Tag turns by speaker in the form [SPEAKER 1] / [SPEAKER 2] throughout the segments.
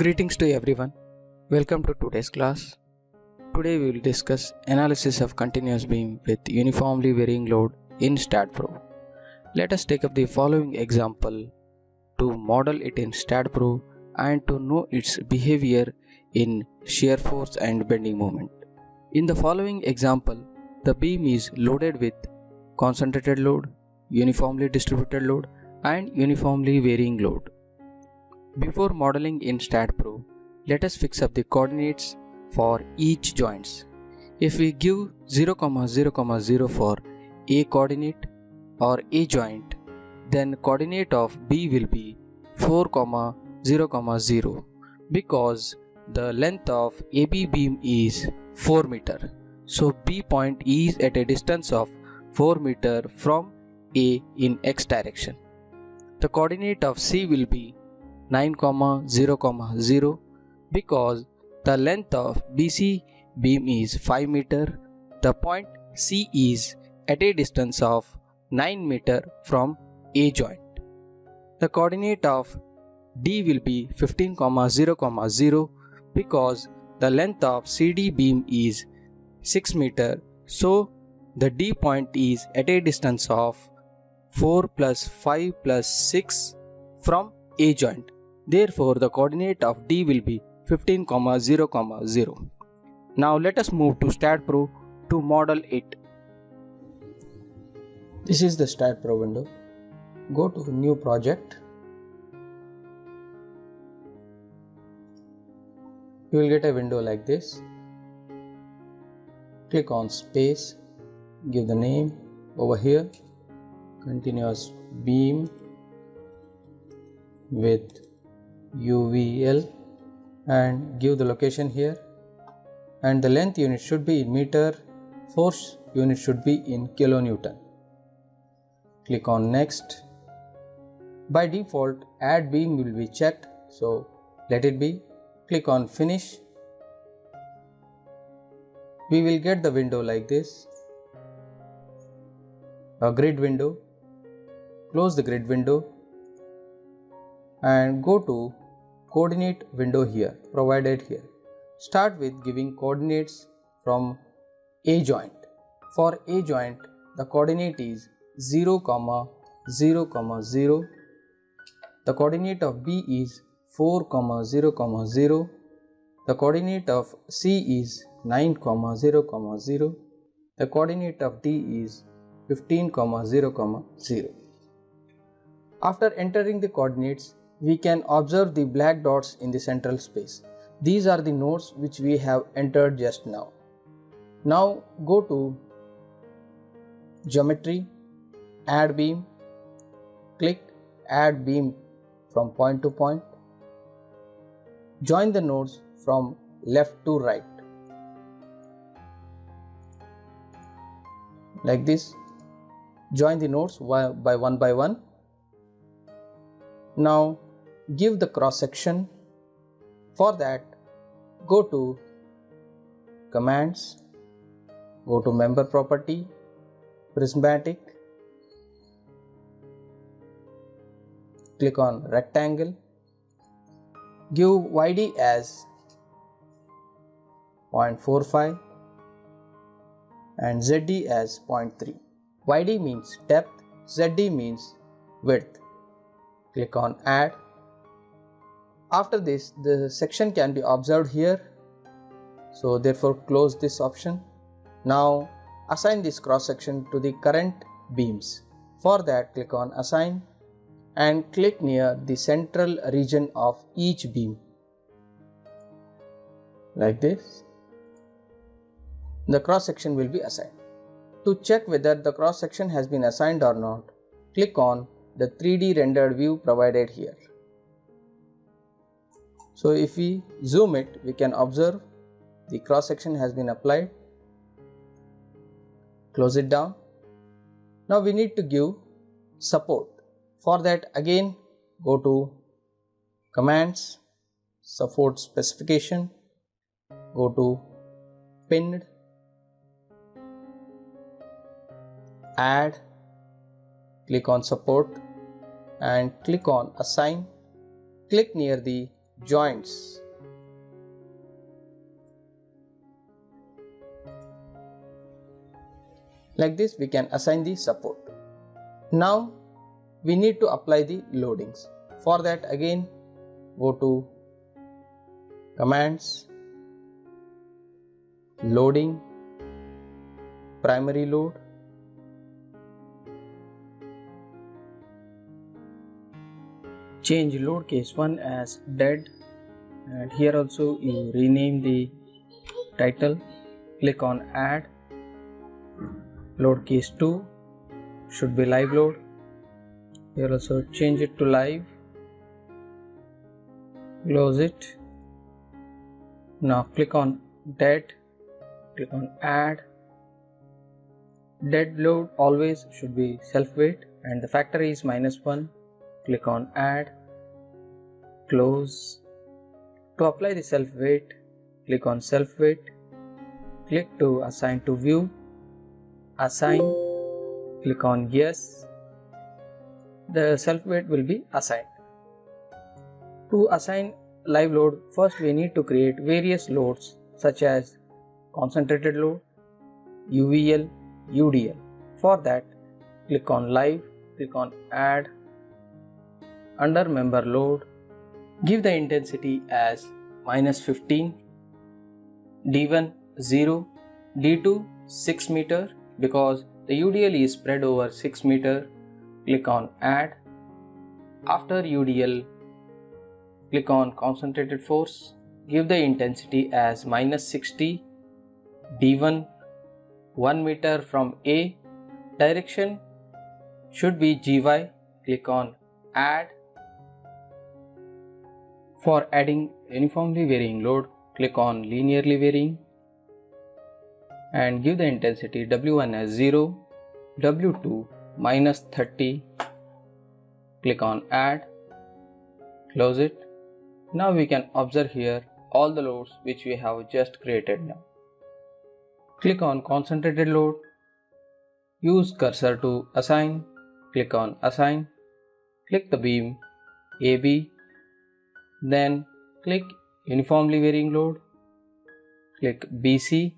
[SPEAKER 1] Greetings to everyone. Welcome to today's class. Today we will discuss analysis of continuous beam with uniformly varying load in StatPro. Let us take up the following example to model it in StatPro and to know its behavior in shear force and bending moment. In the following example, the beam is loaded with concentrated load, uniformly distributed load and uniformly varying load. Before modeling in StatPro, let us fix up the coordinates for each joints. If we give 0, 0, 0 for A coordinate or A joint, then coordinate of B will be 4, 0, 0 because the length of AB beam is 4 meter. So B point is at a distance of 4 meter from A in X direction. The coordinate of C will be 9, 0, 0 because the length of BC beam is 5 meter. The point C is at a distance of 9 meter from A joint. The coordinate of D will be 15, 0, 0 because the length of CD beam is 6 meter. So the D point is at a distance of 4 plus 5 plus 6 from A joint. Therefore, the coordinate of D will be 15, 0, 0. Now let us move to StatPro to model it. This is the StatPro window. Go to New Project. You will get a window like this. Click on Space. Give the name over here. Continuous beam with UVL and give the location here, and the length unit should be in meter, force unit should be in kilonewton. Click on Next. By default add beam will be checked, so let it be. Click on Finish. We will get the window like this, a grid window. Close the grid window and go to coordinate window here, provided here. Start with giving coordinates from A joint. For A joint, the coordinate is 0, 0, 0. The coordinate of B is 4, 0, 0. The coordinate of C is 9, 0, 0. The coordinate of D is 15, 0, 0. After entering the coordinates, we can observe the black dots in the central space. These are the nodes which we have entered just now. Now go to Geometry, Add Beam, click Add Beam from point to point. Join the nodes from left to right. Like this. Join the nodes by one. Now give the cross section. For that, go to Commands, go to Member Property, Prismatic, click on Rectangle, give YD as 0.45 and ZD as 0.3. YD means depth, ZD means width. Click on Add. After this, the section can be observed here, so therefore close this option. Now assign this cross section to the current beams. For that, click on Assign and click near the central region of each beam. Like this. The cross section will be assigned. To check whether the cross section has been assigned or not, click on the 3D rendered view provided here. So if we zoom it, we can observe the cross section has been applied. Close it down. Now we need to give support. For that, again go to Commands, Support Specification, go to Pinned, Add, click on Support and click on Assign. Click near the joints. Like this we can assign the support. Now we need to apply the loadings. For that again go to commands, loading, primary load, change load case 1 as dead, and here also you rename the title, click on add, load case 2 should be live load, here also change it to live, close it. Now click on dead, click on add, dead load always should be self weight and the factor is -1, click on add, close. To apply the self weight, click on self weight, click to assign to view, assign, click on yes, the self weight will be assigned. To assign live load, first we need to create various loads such as concentrated load, UVL, UDL. For that, click on live, click on add, under member load, give the intensity as -15, D1 0, D2 6 meter because the UDL is spread over 6 meter, click on add. After UDL, click on concentrated force, give the intensity as -60, D1 1 meter from A, direction should be GY, click on add. For adding uniformly varying load, click on linearly varying and give the intensity W1 as 0, W2 -30, click on add, close it. Now we can observe here all the loads which we have just created now. Click on concentrated load, use cursor to assign, click on assign, click the beam AB, then click uniformly varying load, click BC,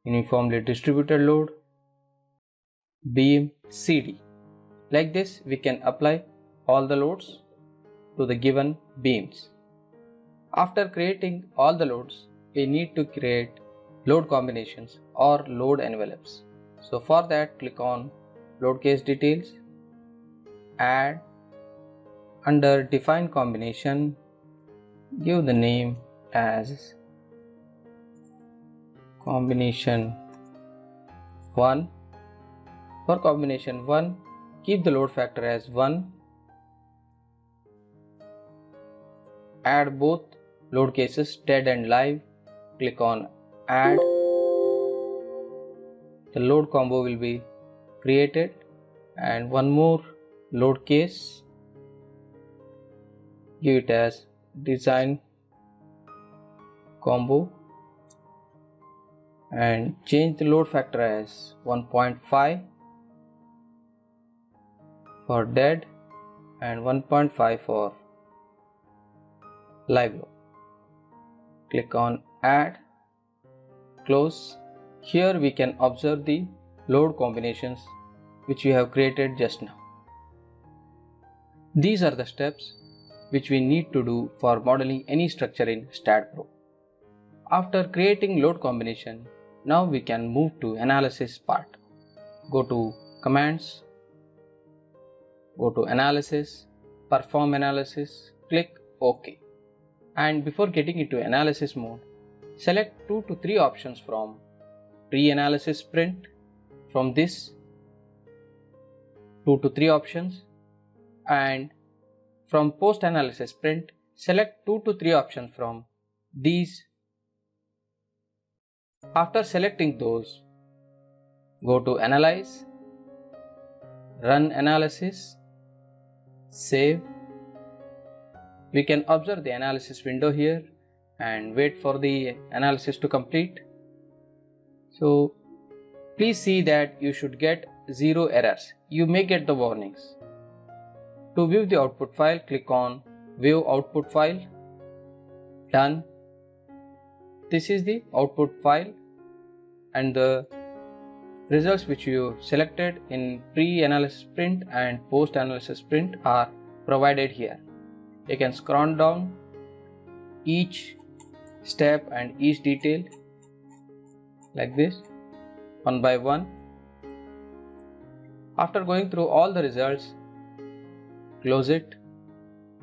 [SPEAKER 1] uniformly distributed load, beam CD. Like this we can apply all the loads to the given beams. After creating all the loads, we need to create load combinations or load envelopes. So for that, click on load case details, add, under define combination, give the name as combination 1. For combination 1, keep the load factor as 1. Add both load cases dead and live, click on add. The load combo will be created and one more load case, give it as design combo and change the load factor as 1.5 for dead and 1.5 for live load. Click on add, close. Here we can observe the load combinations which we have created just now. These are the steps which we need to do for modeling any structure in StatPro. After creating load combination, now we can move to analysis part. Go to commands, go to analysis, perform analysis, click OK. And before getting into analysis mode, select 2 to 3 options from pre-analysis sprint. From this 2 to 3 options, and from post-analysis sprint, select 2 to 3 options from these. After selecting those, go to analyze, run analysis, save. We can observe the analysis window here and wait for the analysis to complete. So please see that you should get 0 errors. You may get the warnings. To view the output file, click on view output file. Done. This is the output file and the results which you selected in pre-analysis sprint and post-analysis sprint are provided here. You can scroll down each step and each detail like this, one by one. After going through all the results, close it.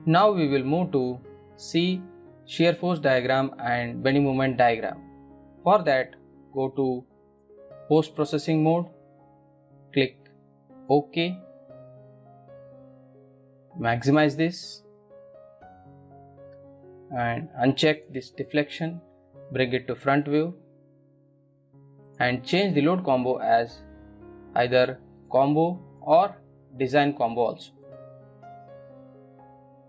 [SPEAKER 1] Now we will move to see shear force diagram and bending moment diagram. For that, go to post processing mode, click OK, maximize this and uncheck this deflection, bring it to front view and change the load combo as either combo or design combo also.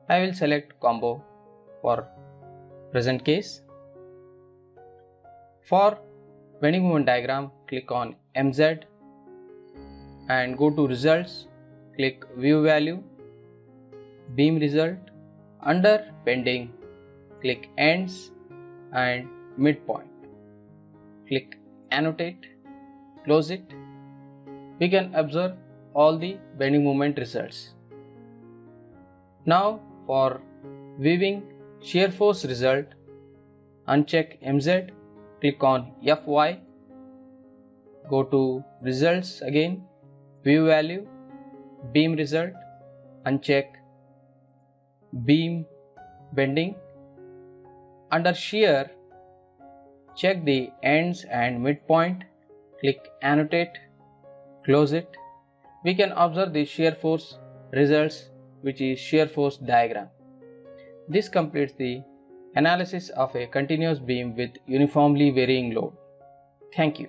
[SPEAKER 1] I will select combo for present case. For bending moment diagram, click on MZ and go to results, click view value, beam result. Under bending, click ends and midpoint. Click annotate, close it. We can observe all the bending moment results. Now for viewing shear force result, uncheck MZ, click on FY, go to results again, view value, beam result, uncheck beam bending. Under shear, check the ends and midpoint, click annotate, close it. We can observe the shear force results, which is shear force diagram. This completes the analysis of a continuous beam with uniformly varying load. Thank you.